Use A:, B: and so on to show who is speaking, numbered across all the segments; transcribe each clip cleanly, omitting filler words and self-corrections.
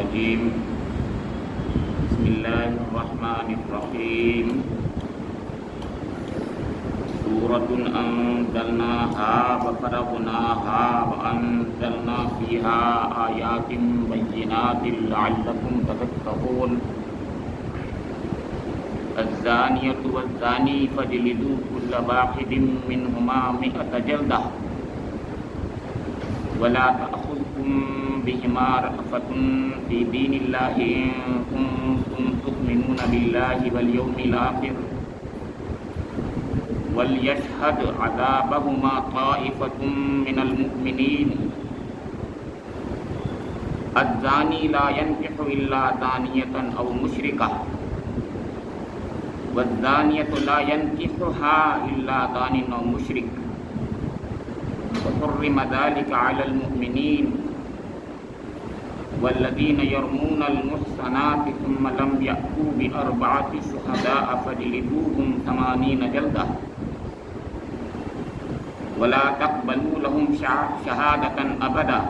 A: الرجيم بسم الله الرحمن الرحيم سورة أنزلناها وفرضناها وأنزلنا فيها آيات بينات لعلكم تذكرون الزانية والزاني فاجلدوا كل واحد منهما 100 جلدة ولا تأخذكم بهما رأفة في دين الله إن كنتم تؤمنون بالله واليوم الآخر وليشهد عذابهما طائفة من المؤمنين الزاني لا ينكح إلا زانية أو مشركة والزانية لا ينكحها إلا زان أو مشرك وحرم ذلك على المؤمنين والذين يرمون المحصنات ثم لم يأتوا ب4 شهداء فاجلدوهم 80 جلدة ولا تقبلوا لهم شهادة أبدا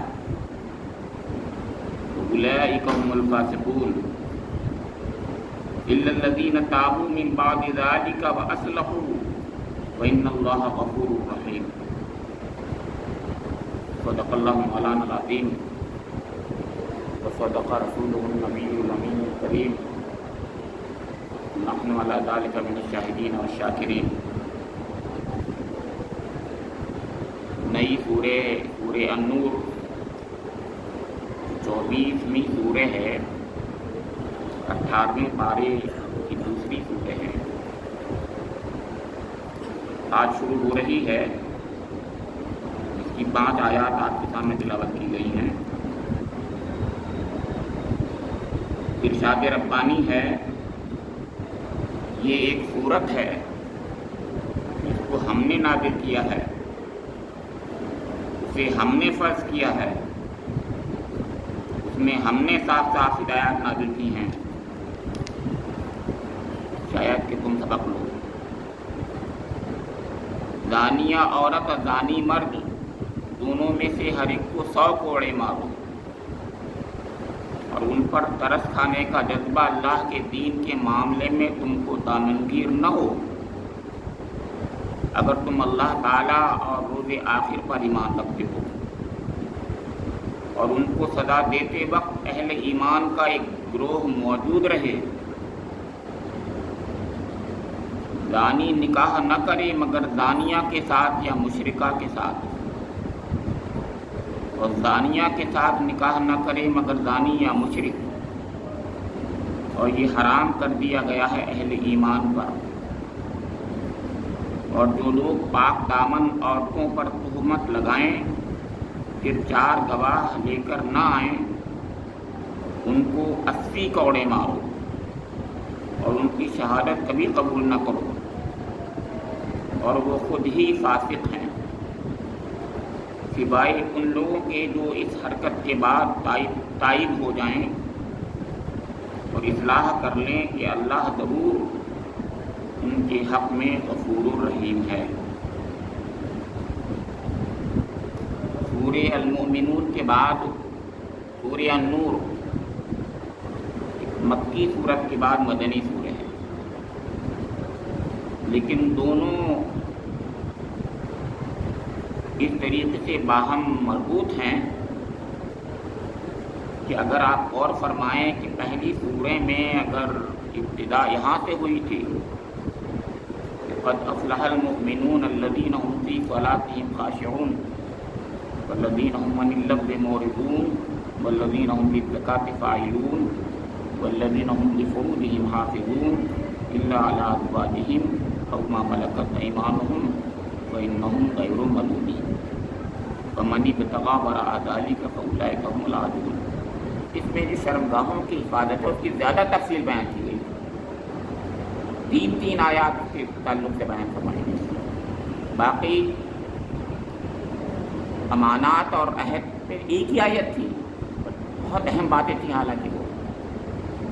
A: أولئك هم الفاسقون إلا الذين تابوا من بعد ذلك وأصلحوا وإن الله غفور رحيم صدق الله مولانا العظيم وصدق رسوله النبي الأمين الكريم نحن على ذلك من الشاهدين والشاكرين. نئی سورہ النور 24ویں سورہ ہے، 18ویں پارے کی دوسری سورہ ہے. آج شروع ہو رہی ہے. اس کی 5 آیات آپ کے سامنے تلاوت کی گئی ہیں. ارشاد ربانی ہے، یہ ایک سورت ہے جس کو ہم نے نازل کیا ہے، اسے ہم نے فرض کیا ہے، اس میں ہم نے صاف صاف ہدایات نازل کی ہیں، شاید کہ تم سبق لو. زانیہ عورت اور زانی مرد دونوں میں سے ہر ایک کو 100 کوڑے مارو اور ان پر ترس کھانے کا جذبہ اللہ کے دین کے معاملے میں تم کو دامنگیر نہ ہو اگر تم اللہ تعالیٰ اور روز آخر پر ایمان رکھتے ہو. اور ان کو سزا دیتے وقت اہل ایمان کا ایک گروہ موجود رہے. زانی نکاح نہ کرے مگر زانیہ کے ساتھ یا مشرکہ کے ساتھ، اور زانیہ کے ساتھ نکاح نہ کرے مگر زانی یا مشرک، اور یہ حرام کر دیا گیا ہے اہل ایمان پر. اور جو لوگ پاک دامن عورتوں پر تہمت لگائیں پھر 4 گواہ لے کر نہ آئیں ان کو 80 کوڑے مارو اور ان کی شہادت کبھی قبول نہ کرو اور وہ خود ہی فاسق ہیں، سوائے ان لوگوں کے جو اس حرکت کے بعد تائب ہو جائیں اور اصلاح کر لیں کہ اللہ ضرور ان کے حق میں غفور الرحیم ہے. سورہ المؤمنون کے بعد سورہ النور مکی سورت کے بعد مدنی سورہ ہے، لیکن دونوں اس طریقے سے باہم مربوط ہیں کہ اگر آپ غور فرمائیں کہ پہلی سورہ میں اگر ابتدا یہاں سے ہوئی تھی قد افلح المؤمنون الذین هم فی صلاتهم خاشعون والذین هم عن اللغو معرضون والذین هم للزکاة فاعلون والذین هم لفروجهم حافظون الا علی ازواجهم او ما ملکت ایمانهم فإنهم غیر ملومین ومن ابتغى وراء ذلك فأولئك هم العادون. اس میں جو شرمگاہوں کی حفاظت ہے اس کی زیادہ تفصیل بیان کی گئی. 3 آیات کے تعلق سے بیان فرمائی گئی. باقی امانات اور عہد پہ ایک ہی آیت تھی، بہت اہم باتیں تھیں. حالانکہ وہ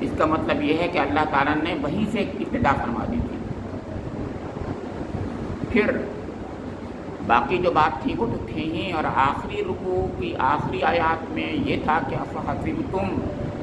A: اس کا مطلب یہ ہے کہ اللہ تعالیٰ نے وہیں سے ابتدا فرما دی تھی. پھر باقی جو بات تھی وہ تو تھی ہی، اور آخری رکوع کی آخری آیات میں یہ تھا کہ افحسبتم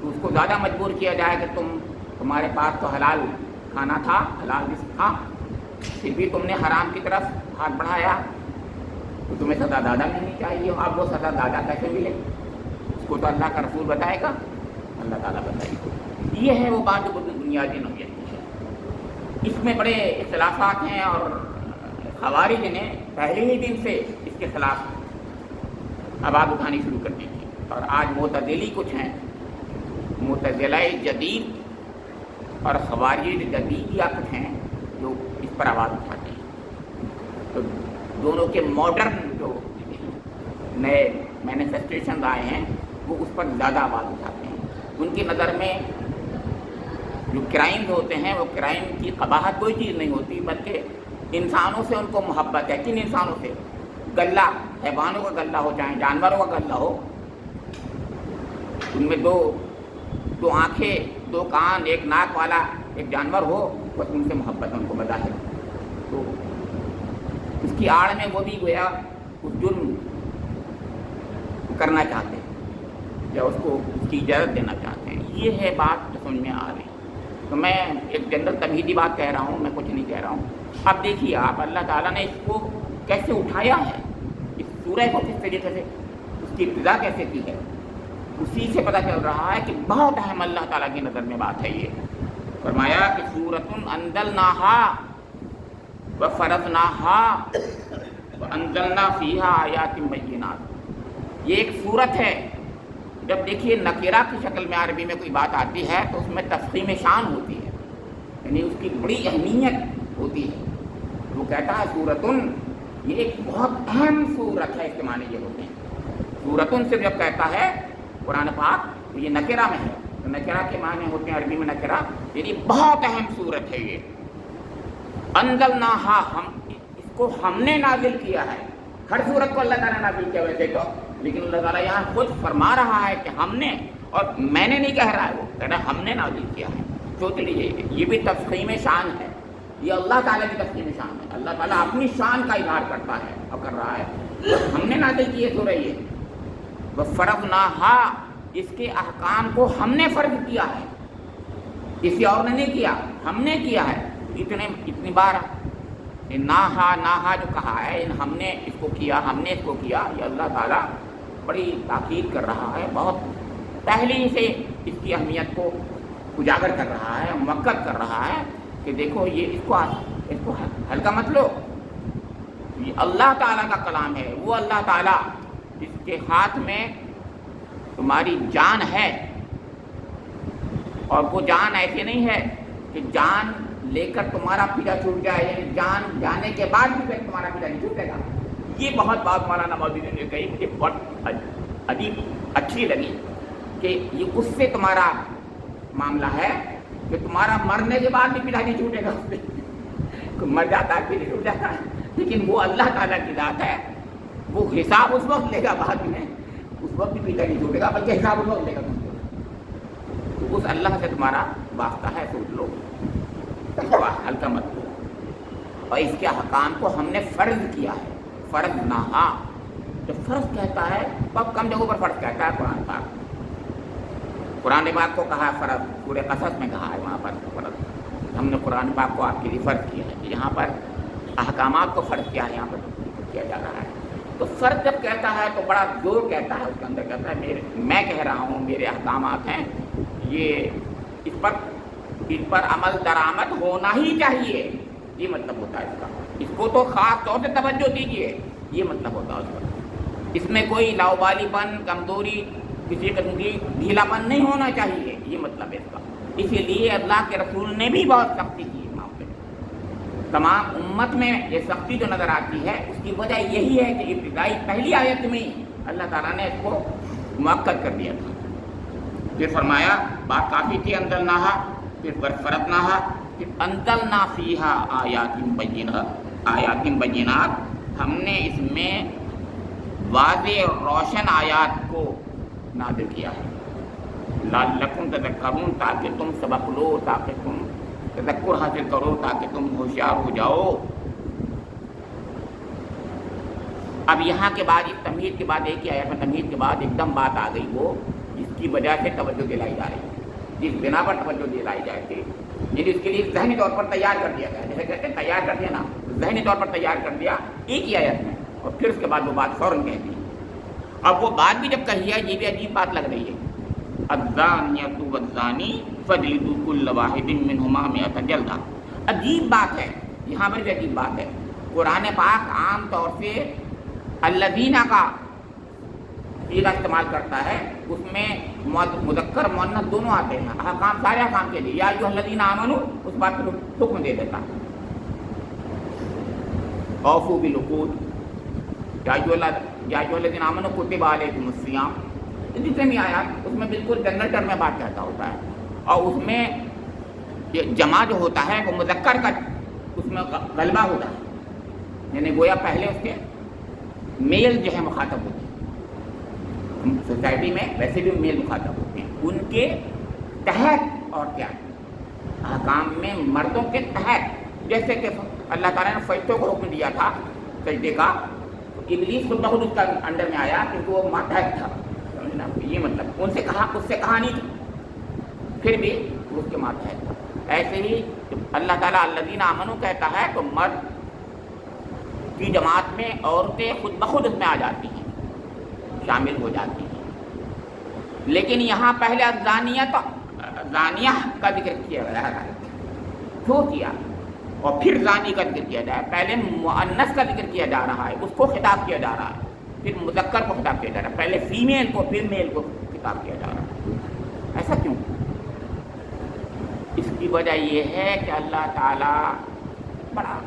A: تو اس کو زیادہ مجبور کیا جائے کہ تمہارے پاس تو حلال کھانا تھا، حلال رزق تھا، پھر بھی تم نے حرام کی طرف ہاتھ بڑھایا، تو تمہیں سزا زیادہ ملنی چاہیے۔ اب وہ سزا زیادہ کیسے ملے، اس کو تو اللہ کا رسول بتائے گا، اللہ تعالیٰ بتائے گا۔ یہ ہے وہ بات جو بنیادی نوعیت کی ہے۔ اس میں بڑے اختلافات ہیں، اور خوارج نے پہلے ہی دن سے اس کے خلاف آواز اٹھانی شروع کر دی تھی، اور آج معتزلی کچھ ہیں، معتزلہ جدید اور خوارج جدید یا کچھ ہیں جو اس پر آواز اٹھاتے ہیں۔ تو دونوں کے ماڈرن جو نئے مینیفیسٹیشن آئے ہیں وہ اس پر زیادہ آواز اٹھاتے ہیں۔ ان کی نظر میں جو کرائم ہوتے ہیں وہ کرائم کی قباحت کوئی چیز نہیں ہوتی، بلکہ انسانوں سے ان کو محبت ہے۔ کن انسانوں سے؟ گلہ، حیوانوں کا گلہ ہو چاہے جانوروں کا گلہ ہو، ان میں دو آنکھیں، دو کان، ایک ناک والا ایک جانور ہو، بس ان سے محبت ہے ان کو بظاہر۔ تو اس کی آڑ میں وہ بھی گویا اس جرم کرنا چاہتے ہیں یا اس کو اس کی اجازت دینا چاہتے ہیں۔ یہ ہے بات جو سمجھ میں آ رہی۔ تو میں ایک جنرل تمہیدی بات کہہ رہا ہوں، میں کچھ نہیں کہہ رہا ہوں۔ اب دیکھیے آپ، اللہ تعالیٰ نے اس کو کیسے اٹھایا ہے، اس سورہ کو کس طریقے سے، اس کی ابتدا کیسے کی ہے، اسی سے پتہ چل رہا ہے کہ بہت اہم اللہ تعالیٰ کی نظر میں بات ہے۔ یہ فرمایا کہ سورۃ انزلناہا وفرضناہا وانزلنا فیہا آیات بینات۔ یہ ایک سورت ہے۔ جب دیکھیے نکرہ کی شکل میں عربی میں کوئی بات آتی ہے تو اس میں تفخیم شان ہوتی ہے، یعنی اس کی بڑی اہمیت ہوتی ہے۔ وہ کہتا ہے سورتن، یہ ایک بہت اہم سورت ہے، اس کے معنی یہ ہوتے ہیں۔ سورتن سے جب کہتا ہے قرآن پاک تو یہ نکرہ میں ہے، تو نکرہ کے معنی ہوتے ہیں عربی میں نکرہ، یعنی بہت اہم سورت ہے یہ۔ انزلناہا، اس کو ہم نے نازل کیا ہے۔ ہر سورت کو اللہ تعالیٰ نے نازل کیا ویسے تو، لیکن اللہ تعالیٰ یہاں خود فرما رہا ہے کہ ہم نے، اور میں نے نہیں کہہ رہا ہے، وہ کہہ رہا ہے ہم نے نازل کیا ہے۔ سوچ لیجیے، یہ بھی تفخیم شان ہے، یہ اللہ تعالیٰ کی تفخیم شان ہے۔ اللہ تعالیٰ اپنی شان کا اظہار کرتا ہے اور کر رہا ہے، ہم نے نازل کی ہے سورہ یہ۔ وفرضناہا، اس کے احکام کو ہم نے فرض کیا ہے، کسی اور نے نہیں کیا، ہم نے کیا ہے۔ اتنی بار ناہا جو کہا ہے، ہم نے اس کو کیا، ہم نے اس کو کیا، یہ اللہ تعالیٰ بڑی تاکید کر رہا ہے، بہت پہلے سے اس کی اہمیت کو اجاگر کر رہا ہے، مؤکد کر رہا ہے کہ دیکھو یہ اس کو ہلکا مت لو، یہ اللہ تعالیٰ کا کلام ہے۔ وہ اللہ تعالیٰ جس کے ہاتھ میں تمہاری جان ہے، اور وہ جان ایسے نہیں ہے کہ جان لے کر تمہارا پیچھا چھوٹ جائے، یعنی جان جانے کے بعد بھی تمہارا پیچھا نہیں چھوٹے گا۔ یہ بہت بات مولانا مودودی نے کہی، مجھے بہت عجیب اچھی لگی کہ یہ اس سے تمہارا معاملہ ہے کہ تمہارا مرنے کے بعد بھی پیچھا نہیں چھوٹے گا، اس سے مر جاتا ہے پھر چھوٹ جاتا ہے، لیکن وہ اللہ تعالیٰ کی ذات ہے، وہ حساب اس وقت لے گا، بعد میں اس وقت بھی پیچھا نہیں چھوٹے گا، بلکہ حساب اس وقت لے گا تم کو۔ تو اس اللہ سے تمہارا واسطہ ہے، سوچ لو، ہلکا مت لو۔ اور اس کے حکام کو ہم نے فرض کیا ہے، فرض نہا، جب فرض کہتا ہے بہت کم جگہوں پر فرض کہتا ہے قرآن پاک۔ قرآن پاک کو کہا ہے فرض، سورہ قصص میں کہا ہے وہاں پر فرض، ہم نے قرآن پاک کو آپ کے لیے فرض کیا ہے۔ یہاں پر احکامات کو فرض کیا ہے، یہاں پر کیا جا رہا ہے۔ تو فرض جب کہتا ہے تو بڑا زور کہتا ہے، اس کے اندر کہتا ہے میں کہہ رہا ہوں، میرے احکامات ہیں، یہ اس پر عمل درآمد ہونا ہی چاہیے، یہ مطلب ہوتا ہے اس کا۔ اس کو تو خاص طور سے توجہ دیجیے، یہ مطلب ہوتا ہے اس کا۔ اس میں کوئی لاؤبالی پن، کمزوری، کسی قسم کی ڈھیلا پن نہیں ہونا چاہیے، یہ مطلب ہے اس کا۔ اسی لیے اللہ کے رسول نے بھی بہت سختی کی ہے معاملے میں۔ تمام امت میں یہ سختی جو نظر آتی ہے، اس کی وجہ یہی ہے کہ ابتدائی پہلی آیت میں اللہ تعالیٰ نے اس کو مؤکد کر دیا تھا۔ پھر فرمایا بات کافی تھی، انزلناہا، پھر فرضناہا، پھر انزلنا فیہا آیات بینات، ہم نے اس میں واضح اور روشن آیات کو نازل کیا ہے، لعلکم تذکرون، تاکہ تم سبق لو، تاکہ تم تذکر حاصل کرو، تاکہ تم ہوشیار ہو جاؤ۔ اب یہاں کے بعد اس تمہید کے بعد ایک ہی آیت میں تمہید کے بعد ایک دم بات آ گئی، وہ جس کی وجہ سے توجہ دلائی جا رہی ہے، جس بنا پر توجہ دلائی جائے تھی، یعنی اس کے لیے ذہنی طور پر تیار کر دیا گیا، جیسے کہتے ہیں تیار کر دیا نا، ذہنی طور پر تیار کر دیا ایک ہی آیت میں، اور پھر اس کے بعد وہ بات فوراً کہہ دی۔ اب وہ بات بھی جب کہی ہے، یہ بھی عجیب بات لگ رہی ہے، الزانیۃ والزانی فاجلدوا کل واحد منہما مئۃ جلدہ۔ عجیب بات ہے، یہاں پر بھی عجیب بات ہے۔ قرآن پاک عام طور سے الذین کا صیغہ استعمال کرتا ہے، اس میں مذکر مؤنث دونوں آتے ہیں، احکام سارے احکام کے لیے، یا ایھا الذین آمنوا اس بات کو حکم دے دیتا ہے، اوفوا بالعقود، یا ایھا الذین آمنوا کتب علیکم الصیام، جتنے بھی آیات اس میں بالکل جنرل ٹرم میں بات کہتا ہوتا ہے، اور اس میں جمع جو ہوتا ہے وہ مذکر کا اس میں غلبہ ہوتا ہے، یعنی گویا پہلے اس کے میل جو ہے مخاطب ہوتے ہیں، سوسائٹی میں ویسے بھی میل مخاطب ہوتے ہیں، ان کے تحت اور کیا احکام میں مردوں کے تحت، جیسے کہ اللہ تعالیٰ نے فرشتوں کو حکم دیا تھا سجدے کا، تو ابلیس خود بخود اس کا انڈر میں آیا کیونکہ وہ ماتحت تھا، سمجھنا یہ مطلب، ان سے کہا اس سے کہا نہیں تھا، پھر بھی اس کے ماتحت تھا۔ ایسے ہی اللہ تعالیٰ الذین آمنوا کہتا ہے تو مرد کی جماعت میں عورتیں خود بخود اس میں آ جاتی ہیں، شامل ہو جاتی ہیں، لیکن یہاں پہلے زانیہ کا ذکر کیا گیا ہے، کیوں کیا، اور پھر زانی کا ذکر کیا جائے، پہلے مؤنث کا ذکر کیا جا رہا ہے، اس کو خطاب کیا جا رہا ہے، پھر مذکر کو خطاب کیا جا رہا ہے، پہلے فیمیل کو پھر میل کو خطاب کیا جا رہا ہے، ایسا کیوں؟ اس کی وجہ یہ ہے کہ اللہ تعالیٰ بڑا،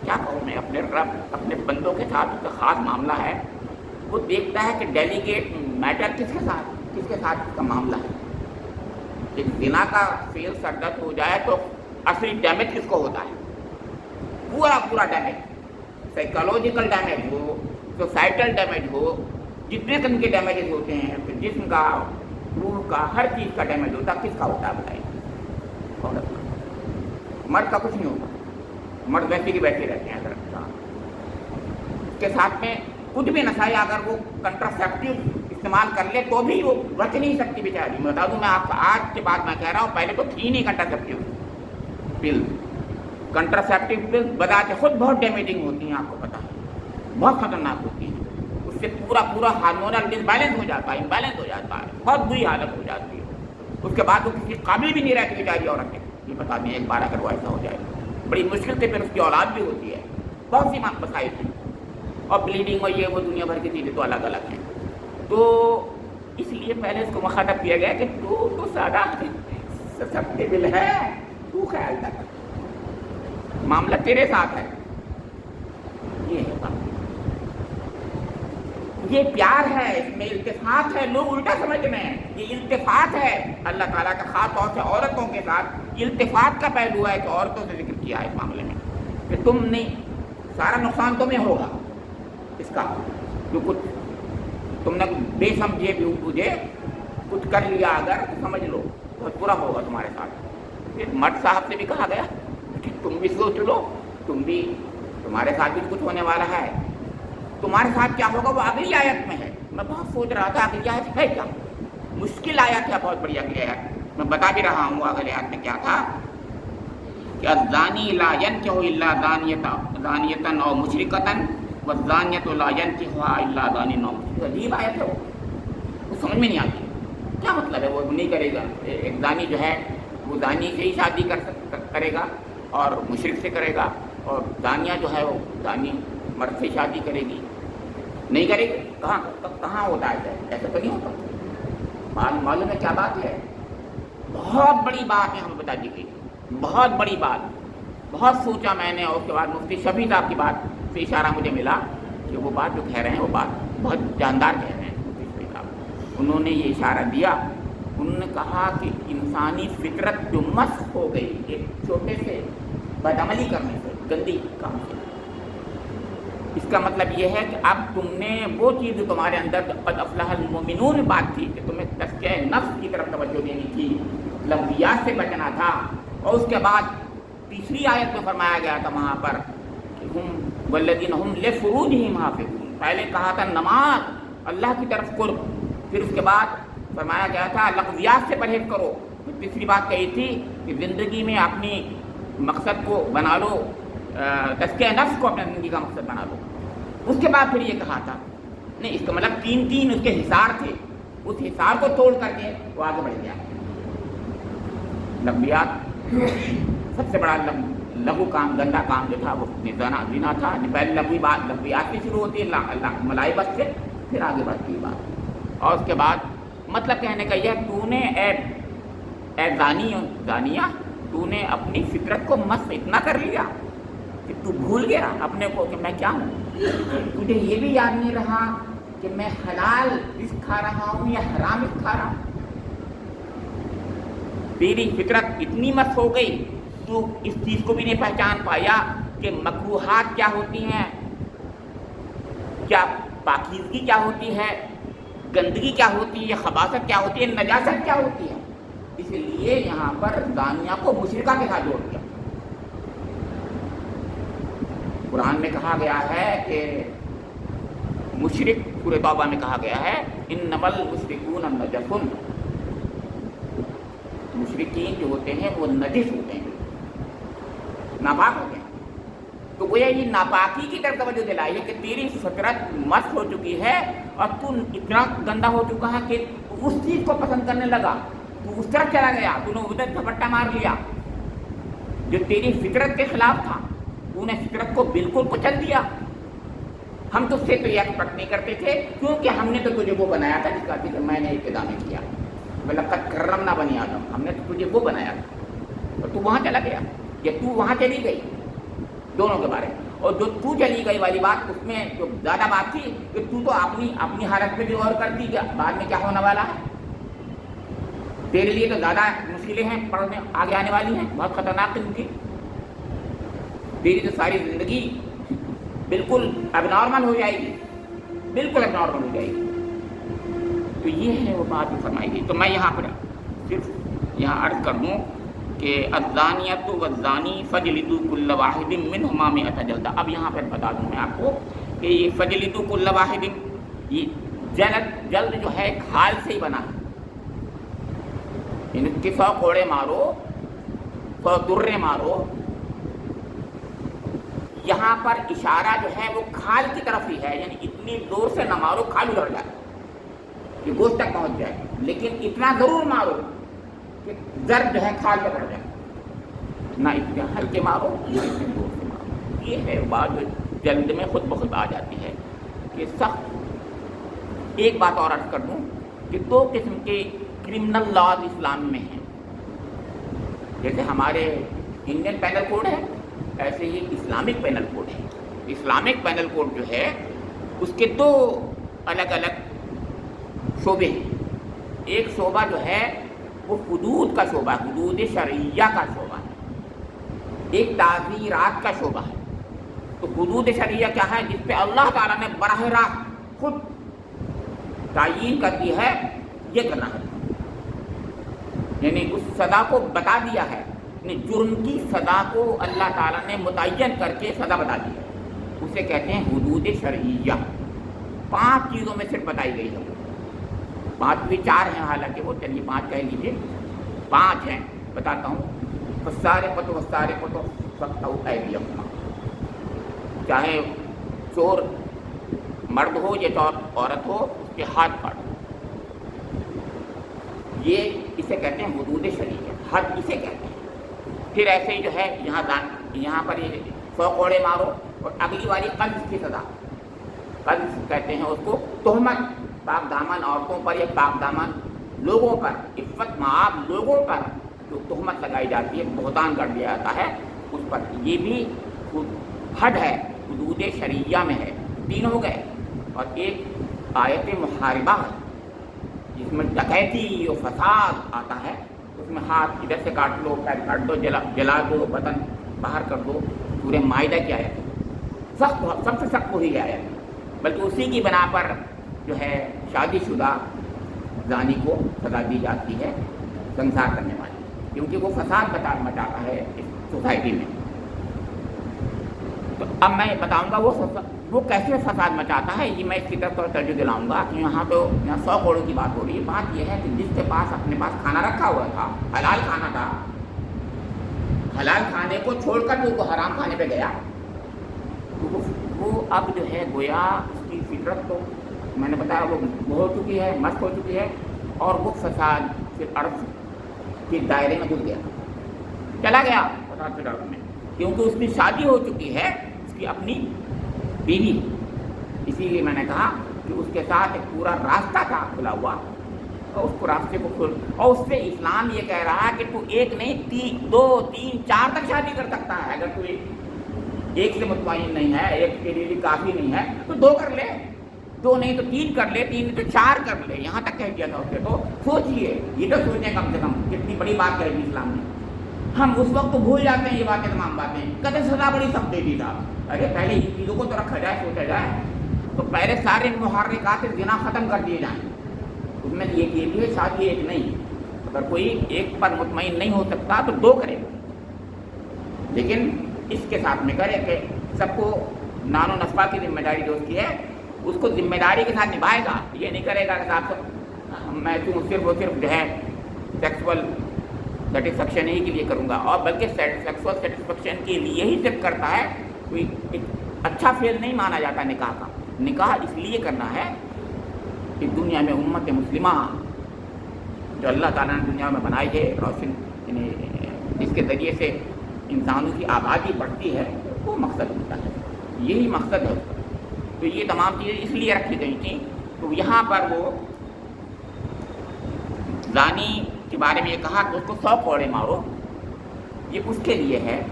A: کیا کہوں میں، اپنے رب اپنے بندوں کے ساتھ اس کا خاص معاملہ ہے، وہ دیکھتا ہے کہ ڈیلیگیٹ میٹر کس کے ساتھ اس کا معاملہ ہے۔ ایک زنا کا فعل سرزد ہو جائے تو اصلی ڈیمیج کس کو ہوتا ہے؟ پورا ڈیمیج، سائیکالوجیکل ڈیمیج ہو، سوسائٹل ڈیمیج ہو، جتنے قسم کے ڈیمیجز ہوتے ہیں، پھر جسم کا، روح کا، ہر چیز کا ڈیمیج ہوتا ہے، کس کا ہوتا ہے بتائیے؟ عورت کا۔ مرد کا کچھ نہیں ہوتا، مرد ویسے کی ویسے رہتے ہیں، اگر اس کے ساتھ میں کچھ بھی نشہ اگر وہ کنٹراسیپٹیو استعمال کر لے تو بھی وہ بچ نہیں سکتی بیچاری۔ میں بتا دوں، میں آپ کو آج کے بعد میں کہہ رہا ہوں، پہلے تو تھی نہیں کنٹراسیپٹیو پل، کنٹراسیپٹیو پل بذات خود بہت ڈیمیجنگ ہوتی ہیں، آپ کو پتہ ہے، بہت خطرناک ہوتی ہیں، اس سے پورا ہارمونل ڈسبیلنس ہو جاتا ہے، امبیلنس ہو جاتا ہے، بہت بری حالت ہو جاتی ہے، اس کے بعد وہ کسی قابل بھی نہیں رہتی بیچاری عورت ہے، یہ بتا دیں ایک بار اگر وہ ایسا ہو جائے بڑی مشکل سے پھر اس کی اولاد بھی ہوتی ہے، بہت سی مسائل ہیں، اور بلیڈنگ اور یہ وہ دنیا بھر کی چیزیں تو الگ الگ ہیں۔ تو اس لیے پہلے اس کو مخاطب کیا گیا کہ تو سادہ سسپٹیبل ہے، تو خیال رکھ، معاملہ تیرے ساتھ ہے، یہ ہے بات، یہ پیار ہے، اس میں التفات ہے، لوگ الٹا سمجھ رہے ہیں، یہ التفات ہے اللہ تعالیٰ کا، خاص طور سے عورتوں کے ساتھ التفات کا پہلو ہے کہ عورتوں سے ذکر کیا ہے اس معاملے میں، کہ تم نہیں، سارا نقصان تمہیں ہوگا اس کا، جو کچھ تم نے بے سمجھے بھی بوجھے کچھ کر لیا اگر تو سمجھ لو بہت برا ہوگا تمہارے ساتھ۔ پھر مرد صاحب سے بھی کہا گیا کہ تم بھی سوچ لو، تمہارے ساتھ بھی کچھ ہونے والا ہے، تمہارے ساتھ کیا ہوگا وہ اگلی آیت میں ہے۔ میں بہت سوچ رہا تھا اگلی آیت ہے کیا، مشکل آیت ہے، بہت بڑی اگلی آیت، میں بتا بھی رہا ہوں اگلی آیت میں کیا تھا کہ الزانی لا ینکح الا زانیۃ او مشرکۃ والزانیۃ لا ینکحها الا زان او مشرک۔ عجیب آیت ہے، وہ سمجھ میں نہیں آتی کیا مطلب ہے، وہ نہیں کرے گا، ایک زانی جو ہے وہ زانی سے ہی شادی کرے گا اور مشرک سے کرے گا، اور زانیہ جو ہے وہ زانی مرد سے شادی کرے گی، نہیں کرے گی، کہاں ہوتا ہے ایسا تو نہیں ہوتا۔ معلوم ہے کیا بات ہے، بہت بڑی بات ہے، ہمیں بتا دیجیے، بہت بڑی بات، بہت سوچا میں نے، اور اس کے بعد مفتی شفیع صاحب کی بات سے اشارہ مجھے ملا کہ وہ بات جو کہہ رہے ہیں وہ بات بہت جاندار کہہ رہے ہیں مفتی شفیع صاحب، انہوں نے یہ اشارہ دیا، انہوں نے کہا کہ انسانی فطرت جو مسخ ہو گئی ایک چھوٹے سے بدعملی کرنے سے، گندی کام سے، اس کا مطلب یہ ہے کہ اب تم نے وہ چیز جو تمہارے اندر قد افلح المؤمنون بات تھی کہ تمہیں تزکیہ نفس کی طرف توجہ دینی تھی، لغویات سے بچنا تھا، اور اس کے بعد تیسری آیت میں فرمایا گیا تھا وہاں پر کہ ہم والذین ہم لفروجہم حافظون، پہلے کہا تھا نماز، اللہ کی طرف قرب، پھر اس کے بعد فرمایا گیا تھا لغویات سے پرہیز کرو. پھر تیسری بات کہی تھی کہ زندگی میں اپنی مقصد کو بنا لو، تزکیہ نفس کو اپنے زندگی کا مقصد بنا لو. اس کے بعد پھر یہ کہا تھا نہیں، اس کا مطلب تین اس کے حصار تھے، اس حصار کو توڑ کر کے وہ آگے بڑھ گیا. لغویات سب سے بڑا لغو کام، گندا کام جو تھا وہ زنا تھا. پہلے لغویات کی شروع ہوتی ہے ملائبت سے، پھر آگے بڑھتی ہے بات. اور اس کے بعد مطلب کہنے کا یہ، تو نے اے زانیہ، تو نے اپنی فطرت کو مست اتنا کر لیا کہ تو بھول گیا اپنے کو کہ میں کیا ہوں. تجھے یہ بھی یاد نہیں رہا کہ میں حلال رزق کھا رہا ہوں یا حرام رزق کھا رہا ہوں. تیری فطرت اتنی مست ہو گئی، تو اس چیز کو بھی نہیں پہچان پایا کہ مکروہات کیا ہوتی ہیں، کیا پاکیزگی کیا ہوتی ہے، گندگی کیا ہوتی ہے، خباثت کیا ہوتی ہے، نجاست کیا ہوتی ہے. اس لیے یہاں پر زانیہ کو مشرکہ کے ساتھ جوڑ دیا. قرآن میں کہا گیا ہے کہ مشرک، سورہ توبہ میں کہا گیا ہے انما المشرکون نجس، مشرکین جو ہوتے ہیں وہ نجس ہوتے ہیں، ناپاک ہوتے ہیں. تو گویا یہ ناپاکی کی طرف توجہ دلائی ہے کہ تیری فطرت مست ہو چکی ہے اور تو اتنا گندا ہو چکا ہے کہ اس چیز کو پسند کرنے لگا، تو اس طرف چلا گیا، تو نے ادھر جھپٹا مار لیا جو تیری فطرت کے خلاف تھا. تو نے فطرت کو بالکل کچل دیا. ہم تجھ سے تو یہ ایکسپیکٹ نہیں کرتے تھے، کیونکہ ہم نے تو تجھے وہ بنایا تھا جس کا ذکر میں نے ابتدا میں کیا، وَلَقَدْ كَرَّمْنَا بَنِي آدَمَ، ہم نے تو تجھے وہ بنایا تھا. اور تو وہاں چلا گیا یا تو وہاں چلی گئی، دونوں کے بارے میں. اور جو تو چلی گئی والی بات، اس میں جو زیادہ بات تھی کہ تو اپنی حالت پہ بھی غور کرتی کہ بعد میں کیا ہونے والا ہے. تیرے لیے تو زیادہ مشکلیں ہیں پڑھنے آگے آنے والی ہیں، بہت خطرناک قسم کی. تیری تو ساری زندگی بالکل اب نارمل ہو جائے گی، بالکل اب نارمل ہو جائے گی. تو یہ ہے وہ بات جو فرمائی گئی. تو میں یہاں پر صرف یہاں عرض کر دوں کہ الزانیۃ والزانی فجلدوا کل واحد منہما مئۃ جلدہ. اب یہاں پر بتا دوں میں آپ کو کہ یہ فجلدوا کل واحد، یہ جلد جو ہے کھال سے ہی بنا ہے، یعنی کہ 100 کوڑے مارو، 100 درے مارو. یہاں پر اشارہ جو ہے وہ کھال کی طرف ہی ہے، یعنی اتنی زور سے نہ مارو کھال ادھر جائے، یہ گوشت تک پہنچ جائے، لیکن اتنا ضرور مارو کہ ضرب جو ہے کھال پہ پڑ جائے. نہ اتنے ہلکے مارو نہ اتنے زور سے مارو. یہ ہے بات جو جلد میں خود بخود آ جاتی ہے کہ سخت. ایک بات اور عرض کر دوں کہ 2 قسم کے کرمنل لاز اسلام میں ہیں. جیسے ہمارے انڈین پینل کوڈ ہے، ایسے ہی اسلامک پینل کوڈ ہے. اسلامک پینل کوڈ جو ہے اس کے 2 الگ الگ شعبے ہیں. ایک شعبہ جو ہے وہ حدود کا شعبہ ہے، حدود شرعیہ کا شعبہ ہے. ایک تعزیرات کا شعبہ ہے. تو حدود شرعیہ کیا ہے؟ جس پہ اللہ تعالیٰ نے براہ راست خود تعیین کر دی ہے یہ کرنا ہے، یعنی اس سزا کو بتا دیا ہے، یعنی جرم کی سزا کو اللہ تعالیٰ نے متعین کر کے سزا بتا دی ہے. اسے کہتے ہیں حدود شرعیہ. 5 چیزوں میں صرف بتائی گئی ہے. 5 بھی 4 ہیں حالانکہ، وہ چلیے 5 کہہ لیجیے. 5 ہیں، بتاتا ہوں. فَالسَّارِقُ فَاقْطَعُوا أَيْدِيَهُمَا، چاہے چور مرد ہو یا عورت ہو، اس کے ہاتھ کاٹو. یہ اسے کہتے ہیں حدود شرعیہ، حد اسے کہتے ہیں. پھر ایسے ہی جو ہے یہاں پر یہ 100 کوڑے مارو، اور اگلی والی قذف کی سزا. قذف کہتے ہیں اس کو، تہمت پاک دامن عورتوں پر یا پاک دامن لوگوں پر، عفت مآب لوگوں پر جو تہمت لگائی جاتی ہے، بہتان کر دیا جاتا ہے اس پر. یہ بھی حد ہے، حدود شرعیہ میں ہے. 3 ہو گئے. اور ایک آیت محاربہ ہے جس میں ڈکیتی اور فساد آتا ہے. اس میں ہاتھ ادھر سے کاٹ لو، پیر کاٹ دو، جلا دو، بدن باہر کر دو. سورہ مائدہ کی آیت ہے. سب سے سخت وہی آیت ہے. بلکہ اسی کی بنا پر جو ہے شادی شدہ زانی کو سزا دی جاتی ہے سنسار کرنے والی، کیونکہ وہ فساد مچاتا ہے اس سوسائٹی میں. تو اب میں بتاؤں گا وہ کیسے فساد مچاتا ہے، یہ میں اس کی طرف توجہ دلاؤں گا کہ یہاں 100 کروڑوں کی بات ہو رہی ہے. بات یہ ہے کہ جس کے پاس اپنے پاس کھانا رکھا ہوا تھا، حلال کھانا تھا، حلال کھانے کو چھوڑ کر وہ حرام کھانے پہ گیا، وہ اب جو ہے گویا اس کی فطرت تو میں نے بتایا وہ ہو چکی ہے، مست ہو چکی ہے، اور وہ فساد پھر عرض کے دائرے میں گھس گیا، چلا گیا فساد کے دائرے میں، کیونکہ اس کی شادی ہو چکی ہے، اس کی اپنی بیوی. اسی لیے میں نے کہا کہ اس کے ساتھ ایک پورا راستہ تھا کھلا ہوا، اور اس کو راستے کو کھول، اور اس سے اسلام یہ کہہ رہا ہے کہ تو ایک نہیں 2 3 4 تک شادی کر سکتا ہے. اگر تو ایک سے مطمئن نہیں ہے، ایک کے لیے کافی نہیں ہے تو 2 کر لے، 2 نہیں تو 3 کر لے، 3 نہیں تو 4 کر لے. یہاں تک کہہ دیا تھا اس نے. تو سوچئے، یہ تو سوچیں کم سے کم کتنی بڑی بات کہہ دی اسلام نے. ہم اس وقت تو بھول جاتے ہیں یہ باتیں، تمام باتیں، کہتے سزا بڑی سخت دے دی تھا. ارے پہلے ان چیزوں کو تو رکھا جائے، سوچا جائے، تو پہلے سارے محرکات زنا ختم کر دیے جائیں. اس میں یہ لیے شادی ایک نہیں، اگر کوئی ایک پر مطمئن نہیں ہو سکتا تو 2 کرے، لیکن اس کے ساتھ میں کرے کہ سب کو نان و نسبہ کی ذمہ داری جو اس کی ہے اس کو ذمہ داری کے ساتھ نبھائے گا. یہ نہیں کرے گا کہ صاحب میں صرف اور صرف جو ہے سیکسول سیٹسفیکشن ہی کے لیے کروں گا، اور بلکہ سیکسول سیٹسفیکشن کے لیے ہی صرف کرتا ہے. کوئی ایک اچھا فعل نہیں مانا جاتا نکاح کا. نکاح اس لیے کرنا ہے کہ دنیا میں امت مسلمہ جو اللہ تعالیٰ نے دنیا میں بنائی ہے روشن، جس کے ذریعے سے انسانوں کی آبادی بڑھتی ہے، وہ مقصد ہوتا ہے، یہی مقصد ہے. تو یہ تمام چیزیں اس لیے رکھی گئی تھیں. تو یہاں پر وہ زانی کے بارے میں یہ کہا کہ اس کو 100 کوڑے مارو. یہ اس کے لیے ہے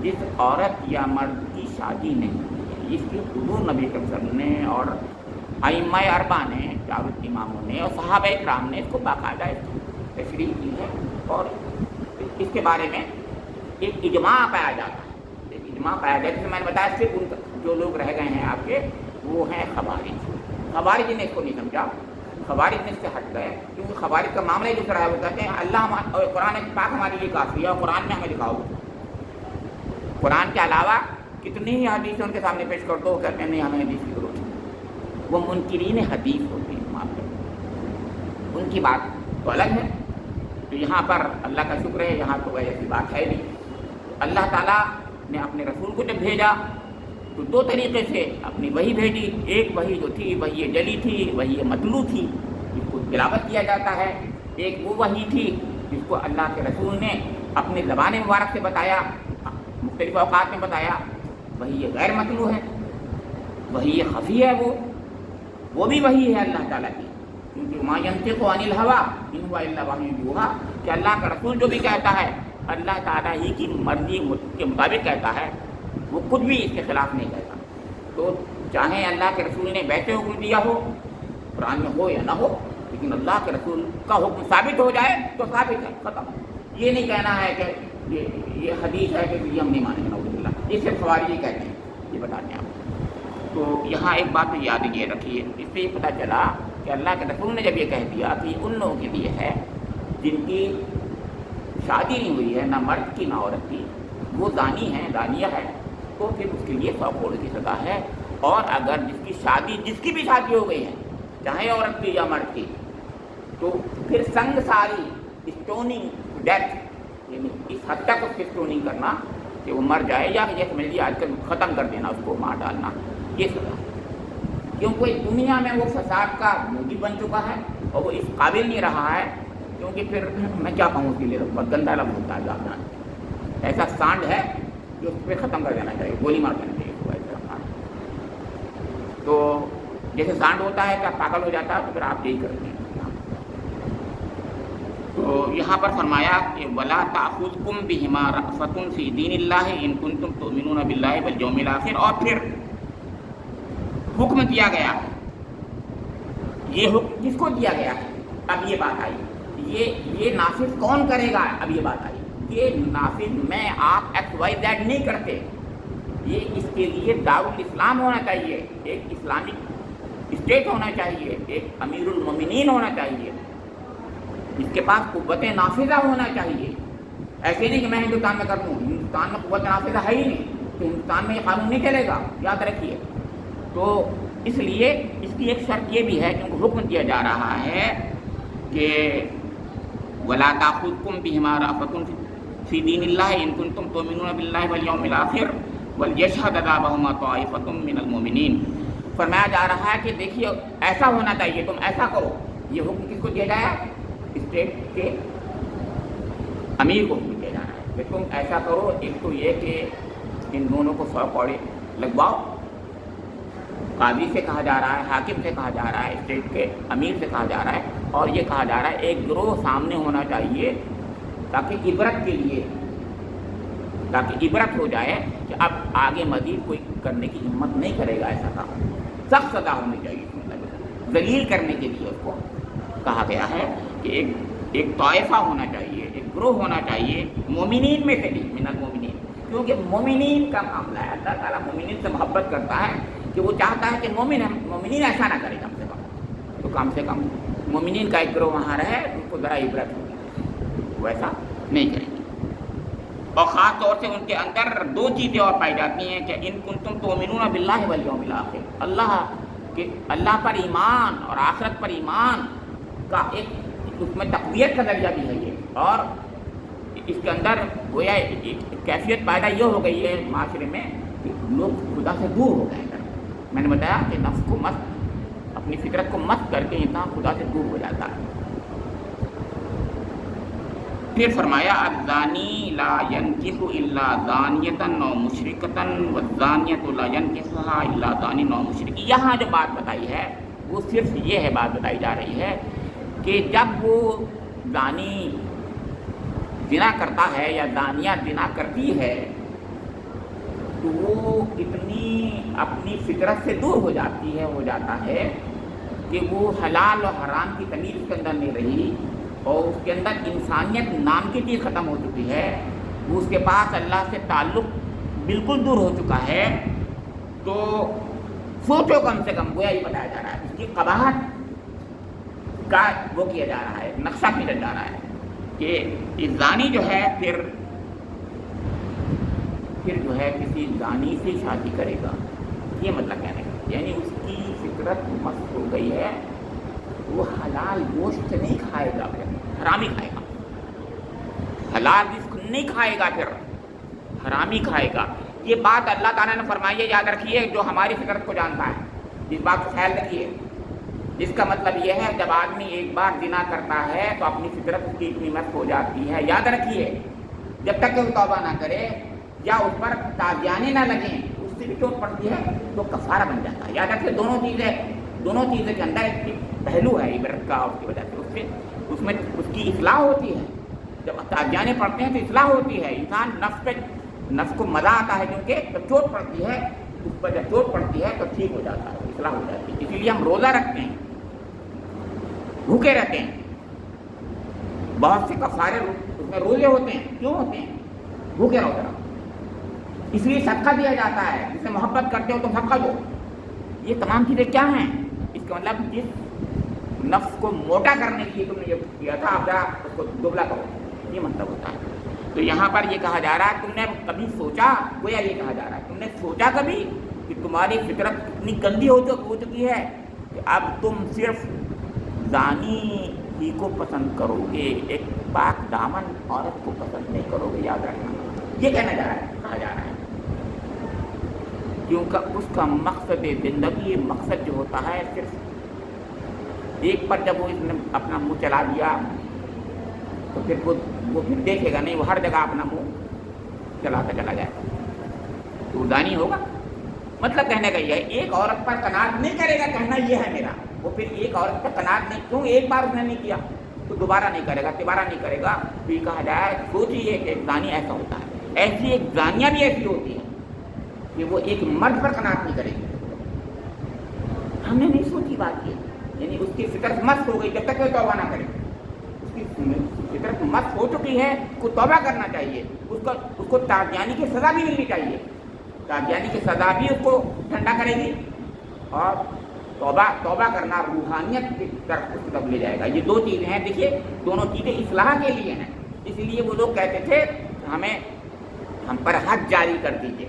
A: جس عورت یا مرد کی شادی نہیں ہوئی ہے. اس کی حضور نبی کریم صلی اللہ علیہ وسلم نے اور ائمہ اربعہ نے، چاروں اماموں نے اور صحابہ کرام نے اس کو باقاعدہ تشریح کی ہے، اور اس کے بارے میں ایک اجماع پایا جاتا ہے. ایک اجماع پایا جاتا ہے. جیسے میں نے بتایا صرف ان جو لوگ رہ گئے ہیں آپ کے وہ ہیں خوارج. خوارج نے اس کو نہیں سمجھا، خوارج نے اس سے ہٹ گئے، کیونکہ خوارج کا معاملہ جو رہا ہے وہ کہتے ہیں اللہ اور قرآن پاک ہمارے لیے کافی ہے، اور قرآن میں ہمیں دکھاؤ. قرآن کے علاوہ کتنی ہی حدیثیں ان کے سامنے پیش کر دو، وہ کہتے ہیں نہیں ہمیں حدیث کی ضرورت نہیں. وہ منکرین حدیث ہوتے ہیں معاملے، ان کی بات تو الگ ہے. تو یہاں پر اللہ کا شکر ہے، یہاں تو ایسی بات ہے نہیں. اللہ تعالیٰ نے اپنے رسول کو جب بھیجا تو 2 طریقے سے اپنی وحی بھیجی. ایک وحی جو تھی وحی جلی تھی، وحی مطلوع تھی، جس کو تلاوت کیا جاتا ہے. ایک وہ وحی تھی جس کو اللہ کے رسول نے اپنی زبان مبارک سے بتایا، مختلف اوقات میں بتایا. وحی غیر مطلوع ہے، وحی خفی ہے، وہ بھی وحی ہے اللہ تعالیٰ کی، کیونکہ ما ینطق عن الہویٰ ان ہوا الا وحی یوحیٰ، کہ اللہ کا رسول جو بھی کہتا ہے اللہ تعالیٰ ہی کی مرضی کے مطابق کہتا ہے، وہ کچھ بھی اس کے خلاف نہیں کہتا. تو چاہے اللہ کے رسول نے ویسے حکم دیا ہو قرآن میں ہو یا نہ ہو، لیکن اللہ کے رسول کا حکم ثابت ہو جائے تو ثابت ہے، ختم. یہ نہیں کہنا ہے کہ یہ حدیث ہے کہ یہ ہم نہیں مانیں گے، نعوذ باللہ. یہ صرف خوارج ہی کہتے ہیں، یہ بتا دیں آپ. تو یہاں ایک بات تو یاد یہ رکھیے، اس سے یہ پتہ چلا کہ اللہ کے رسول نے جب یہ کہہ دیا کہ ان لوگوں کے لیے ہے جن کی شادی نہیں ہوئی ہے، نہ مرد کی نہ عورت کی، وہ زانی ہے، زانیہ ہے، تو پھر اس کے لیے 100 کوڑے کی سزا ہے. اور اگر جس کی بھی شادی ہو گئی ہے، چاہے عورت کی یا مرد کی، تو پھر سنگ ساری اسٹوننگ ڈیتھ، یعنی اس حد تک اس کی اسٹوننگ کرنا کہ وہ مر جائے، یا یہ سمجھ لیجیے آج کل ختم کر دینا، اس کو مار ڈالنا، یہ سزا. کیونکہ دنیا میں وہ فساد کا موجب بن چکا ہے اور وہ اس قابل نہیں رہا ہے. کیونکہ پھر میں کیا کہوں اس کے لیے، بہت گندہ لفظ ہوتا ہے جان، ایسا سانڈ ہے جو اس پہ ختم کر دینا چاہیے، گولی مار دینا چاہیے. تو جیسے سانڈ ہوتا ہے کیا پاگل ہو جاتا ہے، تو پھر آپ یہی کرتے ہیں. تو یہاں پر فرمایا کہ وَلَا تَأْخُذْكُمْ بِهِمَا رَأْفَةٌ فِي دِينِ اللَّهِ إِن كُنتُمْ تُؤْمِنُونَ بِاللَّهِ وَالْيَوْمِ الْآخِرِ. اور پھر حکم دیا گیا، یہ حکم کس کو دیا گیا ہے؟ اب یہ بات آئی، یہ نافذ کون کرے گا؟ اب یہ بات آئی، یہ نافذ میں آپ XYZ نہیں کرتے. یہ اس کے لیے دارالاسلام ہونا چاہیے، ایک اسلامک اسٹیٹ ہونا چاہیے، ایک امیر المومنین ہونا چاہیے، اس کے پاس قوت نافذہ ہونا چاہیے. ایسے نہیں کہ میں ہندوستان میں کر دوں، ہندوستان میں قوت نافذہ ہے ہی نہیں. تو ہندوستان میں یہ قانون نہیں چلے گا، یاد رکھیے۔ تو اس لیے اس کی ایک شرط یہ بھی ہے کہ ان کو حکم دیا جا رہا ہے کہ وَلَا تَأْخُذْكُمْ بِهِمَا رَأْفَةٌ فِي دِينِ اللَّهِ إِن كُنتُمْ تُؤْمِنُونَ بِاللَّهِ وَالْيَوْمِ الْآخِرِ وَلْيَشْهَدْ عَذَابَهُمَا طَائِفَةٌ مِّنَ الْمُؤْمِنِينَ۔ فرمایا جا رہا ہے کہ دیکھیے ایسا ہونا چاہیے، تم ایسا کرو۔ یہ حکم کس کو دیا جایا؟ اسٹیٹ کے امیر کو حکم دیا جا رہا ہے کہ تم ایسا کرو۔ ایک تو یہ کہ ان دونوں کو 100 کوڑے لگواؤ، قاضی سے کہا جا رہا ہے، حاکم سے کہا جا رہا ہے، اسٹیٹ کے امیر سے کہا جا رہا ہے، اور یہ کہا جا رہا ہے ایک گروہ سامنے ہونا چاہیے تاکہ عبرت کے لیے، تاکہ عبرت ہو جائے کہ اب آگے مزید کوئی کرنے کی ہمت نہیں کرے گا ایسا کام۔ سخت سزا ہونی چاہیے، ذلیل کرنے کے لیے اس کو کہا گیا ہے کہ ایک طائفہ ہونا چاہیے، ایک گروہ ہونا چاہیے، مومنین میں سے بھی، من المومنین، کیونکہ مومنین کا معاملہ ہے۔ اللہ تعالیٰ مومنین سے محبت کرتا ہے کہ وہ چاہتا ہے کہ مومنین ایسا نہ کرے کم سے کم مومنین کا ایک گروہ وہاں رہے، ان کو ذرا عبرت ہو، وہ ایسا نہیں کریں گے۔ اور خاص طور سے ان کے اندر 2 چیزیں اور پائی جاتی ہیں کہ ان کنتم تؤمنون باللہ والیوم الآخر، اللہ پر ایمان اور آخرت پر ایمان کا ایک اس میں تقویت کا ذریعہ بھی ہے یہ، اور اس کے اندر گویا ایک کیفیت پیدا یہ ہو گئی ہے معاشرے میں کہ لوگ خدا سے دور ہو گئے ہیں۔ میں نے بتایا کہ نفس کو مست، اپنی فطرت کو مست کر کے انسان خدا سے دور ہو جاتا ہے۔ پھر فرمایا الزانی لا ينکح الا زانیۃ او مشرکۃ والزانیۃ لا ينکحها الا زان او مشرک۔ یہاں جو بات بتائی ہے وہ صرف یہ ہے، بات بتائی جا رہی ہے کہ جب وہ زانی زنا کرتا ہے یا زانیہ زنا کرتی ہے تو وہ اتنی اپنی فطرت سے دور ہو جاتا ہے کہ وہ حلال و حرام کی تمیز اس کے اندر نہیں رہی، اور اس کے اندر انسانیت نام کی چیز ختم ہو چکی ہے، وہ اس کے پاس اللہ سے تعلق بالکل دور ہو چکا ہے۔ تو سوچو کم سے کم، گویا یہ بتایا جا رہا ہے اس کی قباحت کا وہ کیا جا رہا ہے، نقشہ کھینچا جا رہا ہے کہ زانی جو ہے پھر جو ہے کسی زانی سے شادی کرے گا، یہ مطلب کہنے کا، یعنی اس کی فطرت مست ہو گئی ہے، وہ حلال گوشت نہیں کھائے گا، پھر حرامی کھائے گا، حلال رزق نہیں کھائے گا، پھر حرامی کھائے گا۔ یہ بات اللہ تعالیٰ نے فرمائی ہے، یاد رکھیے، جو ہماری فطرت کو جانتا ہے، اس بات کو خیال رکھیے۔ اس کا مطلب یہ ہے جب آدمی ایک بار زنا کرتا ہے تو اپنی فطرت اس کی اتنی مست ہو جاتی ہے، یاد رکھیے، جب تک کہ وہ توبہ نہ کرے یا اس پر تازیانے نہ لگیں، اس سے بھی چوٹ پڑتی ہے تو کفارہ بن جاتا ہے۔ یاد رکھیے دونوں چیزیں کے اندر ایک پہلو ہے عبرت کا، اس کی وجہ سے اس میں اس کی اصلاح ہوتی ہے۔ جب تازیانے پڑتے ہیں تو اصلاح ہوتی ہے، انسان نفس کو مزہ آتا ہے، کیونکہ جب چوٹ پڑتی ہے، اس پر جب چوٹ پڑتی ہے تو ٹھیک ہو جاتا ہے، اصلاح ہو جاتی ہے۔ اسی لیے ہم روزہ رکھتے ہیں، بھوکے رہتے ہیں، بہت سے کفارے اس میں روزے ہوتے ہیں، کیوں ہوتے ہیں؟ بھوکے رہو ذرا، اس لیے صدقہ دیا جاتا ہے، جس سے محبت کرتے ہو تو صدقہ دو۔ یہ تمام چیزیں کیا ہیں؟ اس کا مطلب جس نفس کو موٹا کرنے کے لیے تم نے یہ کیا تھا، اب ذرا اس کو دبلا کرو، یہ مطلب ہوتا ہے۔ تو یہاں پر یہ کہا جا رہا ہے، تم نے کبھی سوچا، گویا یہ کہا جا رہا ہے، تم نے سوچا کبھی کہ تمہاری فطرت اتنی گندی ہو چکی ہے کہ اب تم صرف زانی ہی کو پسند کرو گے، ایک پاک دامن عورت کو پسند نہیں کرو گے، یاد رکھنا، یہ کہنا جا رہا ہے، کہا جا رہا ہے، کیونکہ اس کا مقصد زندگی، مقصد جو ہوتا ہے صرف ایک پر جب وہ اس نے اپنا منہ چلا دیا تو پھر وہ پھر دیکھے گا نہیں، وہ ہر جگہ اپنا منہ چلاتا چلا جائے گا، تو زانی ہوگا۔ مطلب کہنے کا یہ ہے، ایک عورت پر قناعت نہیں کرے گا، کہنا یہ ہے میرا، وہ پھر ایک عورت پر قناعت نہیں، کیوں؟ ایک بار اس نے نہیں کیا تو دوبارہ نہیں کرے گا، تیبارہ نہیں کرے گا۔ تو یہ کہا جائے، سوچیے کہ ایک زانی ایسا ہوتا ہے، ایسی ایک زانیہ بھی ایسی ہوتی ہے کہ وہ ایک مرد پر قناعت نہیں کرے گی۔ ہم نے نہیں سوچی بات یہ، یعنی اس کی فطرت مست ہو گئی، جب تک وہ توبہ نہ کرے، اس کی فطرت مست ہو چکی ہے، کو توبہ کرنا چاہیے، اس کو تازیانی کی سزا بھی ملنی چاہیے، تازیانی کی سزا بھی اس کو ٹھنڈا کرے گی، اور توبہ کرنا روحانیت کی طرف اس کی طرف لے جائے گا۔ یہ 2 چیزیں ہیں، دیکھیے دونوں چیزیں اصلاح کے لیے ہیں، اس لیے وہ لوگ کہتے تھے ہم پر حد جاری کر دیجیے،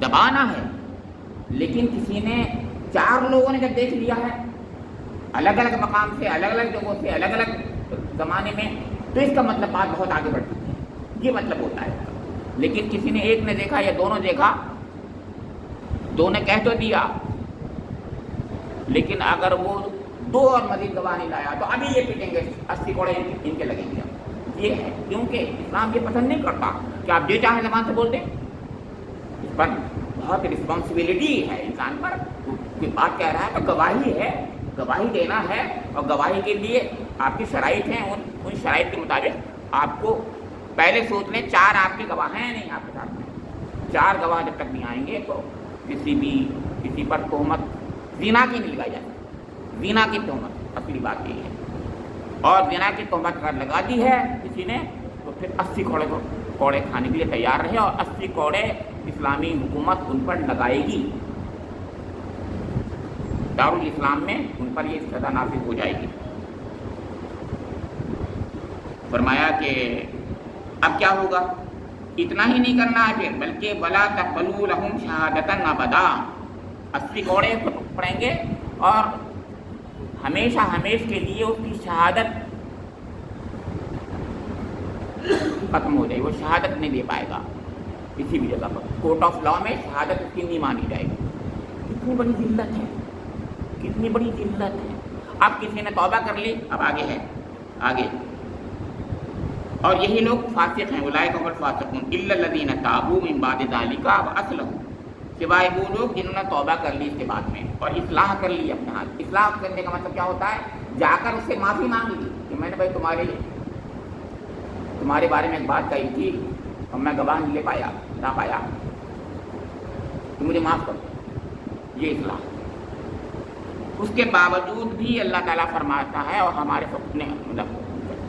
A: دبانا ہے، لیکن کسی نے 4 لوگوں نے جب دیکھ لیا ہے الگ الگ مقام سے، الگ الگ جگہوں سے، الگ الگ زمانے میں، تو اس کا مطلب بات بہت آگے بڑھ چکی ہے، یہ مطلب ہوتا ہے۔ لیکن کسی نے ایک نے دیکھا یا دونوں دیکھا، دو نے کہہ تو دیا، لیکن اگر وہ 2 اور مزید گواہ نہیں لایا تو ابھی یہ پیٹیں گے، 80 کوڑے ان کے لگیں گے۔ یہ ہے کیونکہ اسلام یہ پسند نہیں کرتا کہ آپ جو چاہیں زبان سے بول دیں، اس پر بہت رسپانسبلٹی ہے انسان پر۔ کوئی بات کہہ رہا ہے تو گواہی ہے، گواہی دینا ہے، اور گواہی کے لیے آپ کی شرائط ہیں، ان شرائط کے مطابق آپ کو پہلے سوچ لیں 4 آپ کے گواہ ہیں نہیں آپ کے ساتھ میں، 4 گواہ جب تک نہیں آئیں گے تو کسی پر تہمت زنا کی نہیں لگائی جاتی۔ زنا کی تہمت اصلی بات یہ ہے، اور زنا کی تہمت اگر لگا دی ہے کسی نے تو پھر 80 کوڑے کھانے کے لیے تیار رہے، اور 80 کوڑے اسلامی حکومت ان پر لگائے گی، دارالاسلام میں ان پر یہ سزا نافذ ہو جائے گی۔ فرمایا کہ اب کیا ہوگا، اتنا ہی نہیں کرنا ہے پھر، بلکہ وَلَا تَقْبَلُوا لَهُمْ شَهَادَةً أَبَدًا، 80 کوڑے پڑیں گے اور ہمیشہ ہمیش کے لیے اس کی شہادت ختم ہو جائے، وہ شہادت نہیں دے پائے گا کسی بھی جگہ پر، کورٹ آف لا میں شہادت اس کی نہیں مانی جائے گی۔ کتنی بڑی ذلت ہے، کتنی بڑی ذلت ہے۔ اب کسی نے توبہ کر لی، اب آگے ہے، آگے، اور یہی لوگ فاسق ہیں، اولئک هم الفاسقون الا الذين تابوا من بعد ذلك واصلحوا، سوائے وہ لوگ جنہوں نے توبہ کر لی اس کے بعد میں اور اصلاح کر لی اپنے حال۔ اصلاح کرنے کا مطلب کیا ہوتا ہے، جا کر اس سے معافی مانگ لی کہ میں نے بھائی تمہارے بارے میں ایک بات کہی تھی اور میں گواہ نہیں لے پایا، نہ پایا، تو مجھے معاف کر دو، یہ اصلاح۔ اس کے باوجود بھی اللہ تعالیٰ فرماتا ہے، اور ہمارے مطلب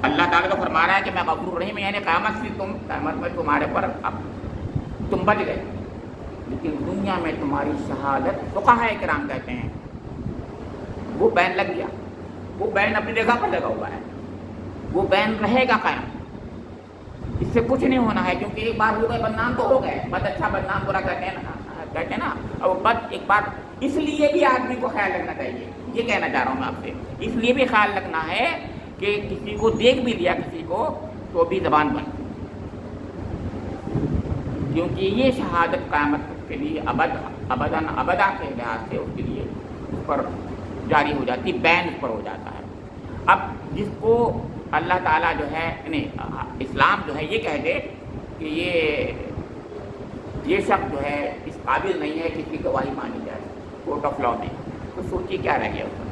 A: اللہ تعالیٰ کو فرما رہا ہے کہ میں غفور رحیم، یعنی قیامت میں تمہارے پر اب تم بچ گئے، لیکن دنیا میں تمہاری شہادت فقہاء کرام کہتے ہیں وہ بین لگ گیا، وہ بین اپنی جگہ پر لگا ہوا ہے، وہ بین رہے گا قائم، اس سے کچھ نہیں ہونا ہے، کیونکہ ایک بار ہو گئے بدنام تو ہو گئے، بد اچھا بدنام برا کہتے ہیں نا، اور بد ایک بات، اس لیے بھی آدمی کو خیال رکھنا چاہیے، یہ کہنا چاہ رہا ہوں میں آپ سے، اس لیے بھی خیال رکھنا ہے کہ کسی کو دیکھ بھی لیا کسی کو تو بھی زبان بند، کیونکہ یہ شہادت قیامت کے لیے ابدا کے لحاظ سے اس کے لیے اس پر جاری ہو جاتی، بین اس پر ہو جاتا ہے۔ اب جس کو اللہ تعالیٰ جو ہے اسلام جو ہے یہ کہہ دے کہ یہ شخص جو ہے اس قابل نہیں ہے کہ اس کی گواہی مانی جائے کورٹ آف لا میں، تو سوچیے کیا رہ گیا اس میں،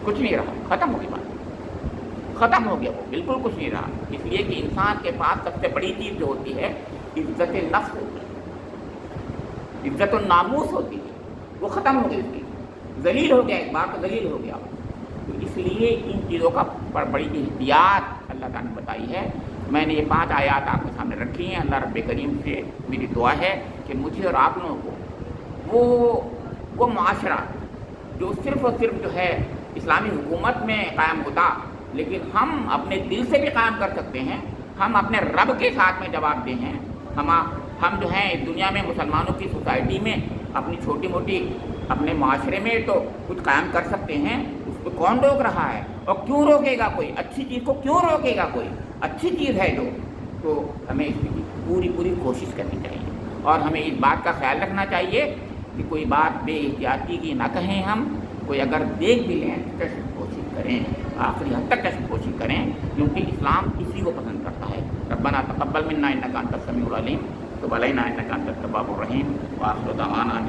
A: کچھ نہیں رہا، ختم ہو گئی بات، ختم ہو گیا، وہ بالکل کچھ نہیں رہا۔ اس لیے کہ انسان کے پاس سب سے بڑی چیز جو ہوتی ہے عزت نفس ہوتی ہے، عزت الناموس ہوتی ہے، وہ ختم ہو گئی، اس کی ذلیل ہو گیا، ایک بار تو ذلیل ہو گیا، تو اس لیے ان چیزوں کا بڑی احتیاط اللہ تعالیٰ نے بتائی ہے۔ میں نے یہ 5 آیات آپ کے سامنے رکھی ہیں، اللہ رب کریم سے میری دعا ہے کہ مجھے اور آپ لوگوں کو وہ معاشرہ جو صرف اور صرف جو ہے اسلامی حکومت میں قائم ہوتا، لیکن ہم اپنے دل سے بھی قائم کر سکتے ہیں، ہم اپنے رب کے ساتھ میں جواب دہ ہیں، ہم جو ہیں اس دنیا میں مسلمانوں کی سوسائٹی میں اپنی چھوٹی موٹی اپنے معاشرے میں تو کچھ قائم کر سکتے ہیں، اس کو کون روک رہا ہے، اور کیوں روکے گا کوئی، اچھی چیز کو کیوں روکے گا کوئی، اچھی چیز ہے جو، تو ہمیں اس کی پوری کوشش کرنی چاہیے، اور ہمیں اس بات کا خیال رکھنا چاہیے کہ کوئی بات بے احتیاطی کی نہ کہیں، ہم کوئی اگر دیکھ بھی لیں تو کشف کوشش کریں، آخری حد تک کشف کوشش کریں، کیونکہ اسلام اسی کو پسند کرتا ہے۔ ربنا تقبل منا انک انت السمیع العلیم وتب علینا انک انت التواب الرحیم، وآخر دعوانا